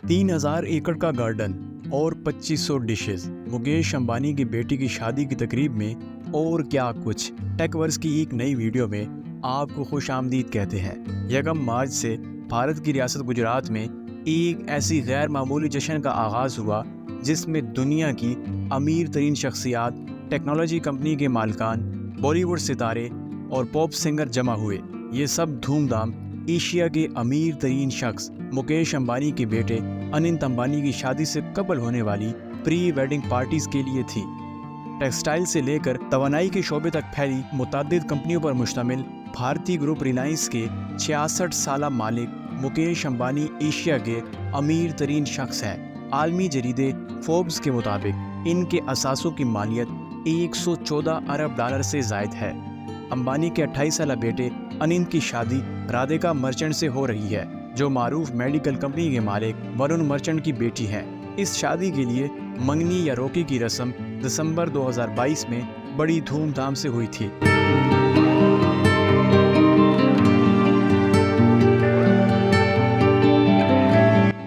3000 एकड़ का गार्डन और 2500 डिशेस, मुकेश अंबानी की बेटी की शादी की तकरीब में और क्या कुछ। टेकवर्स की एक नई वीडियो में आपको खुश आमदीद कहते हैं। 1 मार्च से भारत की रियासत गुजरात में एक ऐसी गैर मामूली जश्न का आगाज़ हुआ जिसमें दुनिया की अमीर तरीन शख्सियात, टेक्नोलॉजी कंपनी के मालिकान, बॉलीवुड सितारे और पॉप सिंगर जमा हुए। ये सब धूमधाम एशिया के अमीर तरीन शख्स मुकेश अंबानी के बेटे अनिल अंबानी की शादी से कबल होने वाली प्री वेडिंग पार्टीज के लिए थी। टेक्सटाइल से लेकर तवानाई के शोबे तक फैली मुतअद्दिद कंपनियों पर मुश्तमिल भारतीय ग्रुप रिलायंस के 66 साला मालिक मुकेश अंबानी एशिया के अमीर तरीन शख्स हैं। आलमी जरीदे फोर्ब्स के मुताबिक इनके असासों की मालियत 114 अरब डॉलर से ज़ायद है। अंबानी के 28 साला बेटे अनिल की शादी राधिका मर्चेंट से हो रही है, जो मारूफ मेडिकल कंपनी के मालिक वरुण मर्चेंट की बेटी हैं। इस शादी के लिए मंगनी या रोकी की रस्म दिसंबर 2022 में बड़ी धूमधाम से हुई थी।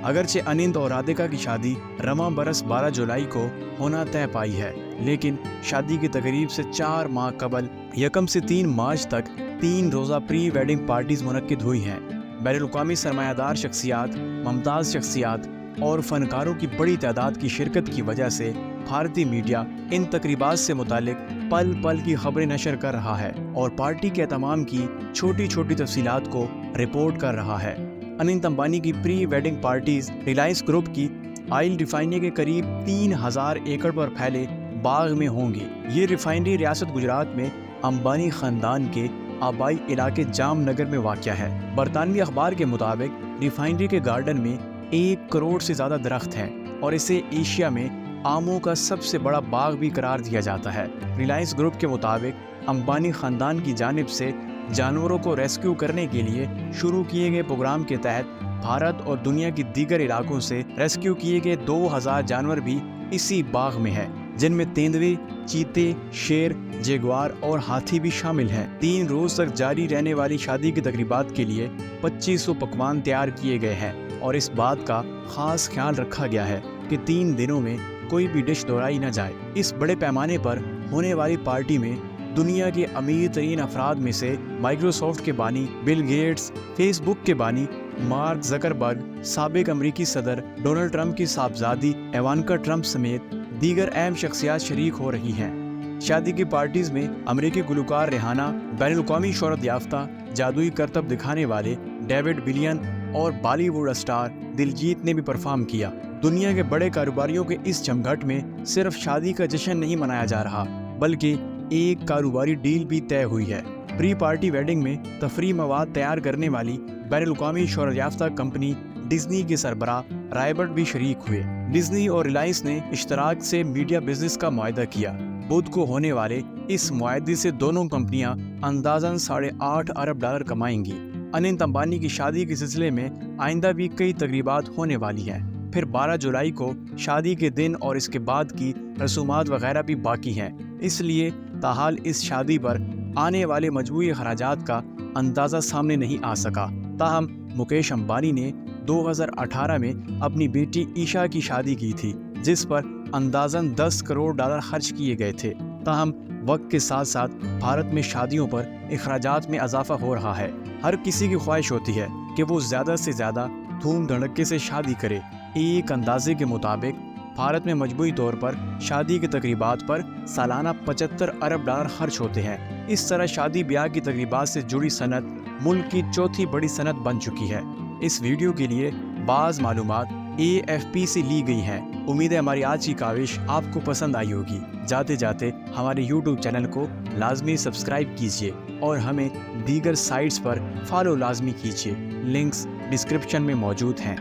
अगरचे अनिल और राधिका की शादी रमा बरस 12 जुलाई को होना तय पाई है, लेकिन शादी की तकरीब से 4 माह कबल 1 से 3 मार्च तक 3 रोज़ा प्री वेडिंग पार्टीज मुनक्किद हुई हैं। बैनुल-अक़वामी सरमायादार शख्सियात, मुमताज़ शख्सियात और फनकारों की बड़ी तादाद की शिरकत की वजह से भारतीय मीडिया इन तकरीबात से मुतालिक पल पल की खबरें नशर कर रहा है और पार्टी के तमाम की छोटी छोटी तफसीलात को रिपोर्ट कर रहा है। अनिल अंबानी की pre wedding parties Reliance group की ऑयल रिफाइनरी के करीब 3000 एकड़ पर फैले बाग में होंगी। ये रिफाइनरी रियासत गुजरात में अंबानी खानदान के आबाई इलाके जामनगर में वाक़या है। बरतानवी अखबार के मुताबिक रिफाइनरी के गार्डन में 1 करोड़ से ज़्यादा दरख्त हैं और इसे एशिया में आमों का सबसे बड़ा बाग भी करार दिया जाता है। रिलायंस ग्रुप के मुताबिक अंबानी खानदान की जानिब से जानवरों को रेस्क्यू करने के लिए शुरू किए गए प्रोग्राम के तहत भारत और दुनिया की दीगर इलाकों से रेस्क्यू किए गए 2000 जानवर भी इसी बाग में है, जिनमें तेंदुए, चीते, शेर, जगुआर और हाथी भी शामिल हैं। 3 रोज तक जारी रहने वाली शादी की तकरीबात के लिए 2500 पकवान तैयार किए गए हैं और इस बात का खास ख्याल रखा गया है कि 3 दिनों में कोई भी डिश दोहराई न जाए। इस बड़े पैमाने पर होने वाली पार्टी में दुनिया के अमीर तरीन अफराद में से माइक्रोसॉफ्ट के बानी बिल गेट्स, फेसबुक के बानी मार्क ज़करबर्ग, साबिक अमरीकी सदर डोनाल्ड ट्रंप की साहबजादी इवांका ट्रंप समेत दीगर अहम शख्सियात शरीक हो रही हैं। शादी की पार्टीज में अमरीकी गुलकार रिहाना, बैनुल-अक़वामी शोहरत याफ्ता जादुई करतब दिखाने वाले डेविड बिलियन और बॉलीवुड स्टार दिलजीत ने भी परफॉर्म किया। दुनिया के बड़े कारोबारियों के इस जमघट में सिर्फ शादी का जश्न नहीं मनाया जा रहा, बल्कि एक कारोबारी डील भी तय हुई है। प्री पार्टी वेडिंग में तफरीह मवाद तैयार करने वाली बैनुल-अक़वामी शोहरत याफ्ता कंपनी डिज्नी के सरबराह रॉबर्ट भी शरीक हुए। डिज्नी और रिलायंस ने इश्तराक से मीडिया बिजनेस का मुआहदा किया। बुध को होने वाले इस मुआहदे से दोनों कंपनियां अंदाज़न 8.5 अरब डॉलर कमाएंगी। अनिल अंबानी की शादी के सिलसिले में आइंदा भी कई तकरीबात होने वाली हैं। फिर 12 जुलाई को शादी के दिन और इसके बाद की रसूमात वगैरह भी बाकी हैं। इसलिए ताहाल इस शादी पर आने वाले मजबूरी अखराजात का अंदाज़ा सामने नहीं आ सका। ताहम मुकेश अंबानी ने 2018 में अपनी बेटी ईशा की शादी की थी, जिस पर अंदाज़न 10 करोड़ डॉलर खर्च किए गए थे। ताहम वक्त के साथ साथ भारत में शादियों पर अखराजात में इजाफा हो रहा है। हर किसी की ख्वाहिश होती है कि वो ज़्यादा से ज़्यादा धूम धड़के से शादी करे। एक अंदाजे के मुताबिक भारत में मजबूरी तौर पर शादी की तकरीबात पर सालाना 75 अरब डॉलर खर्च होते हैं। इस तरह शादी ब्याह की तकरीबात से जुड़ी सनत मुल्क की चौथी बड़ी सनत बन चुकी है। इस वीडियो के लिए बाज़ मालूमात AFP से ली गई हैं। उम्मीद है हमारी आज की काविश आपको पसंद आई होगी। जाते जाते हमारे YouTube चैनल को लाजमी सब्सक्राइब कीजिए और हमें दीगर साइट्स पर फॉलो लाजमी कीजिए। लिंक्स डिस्क्रिप्शन में मौजूद हैं।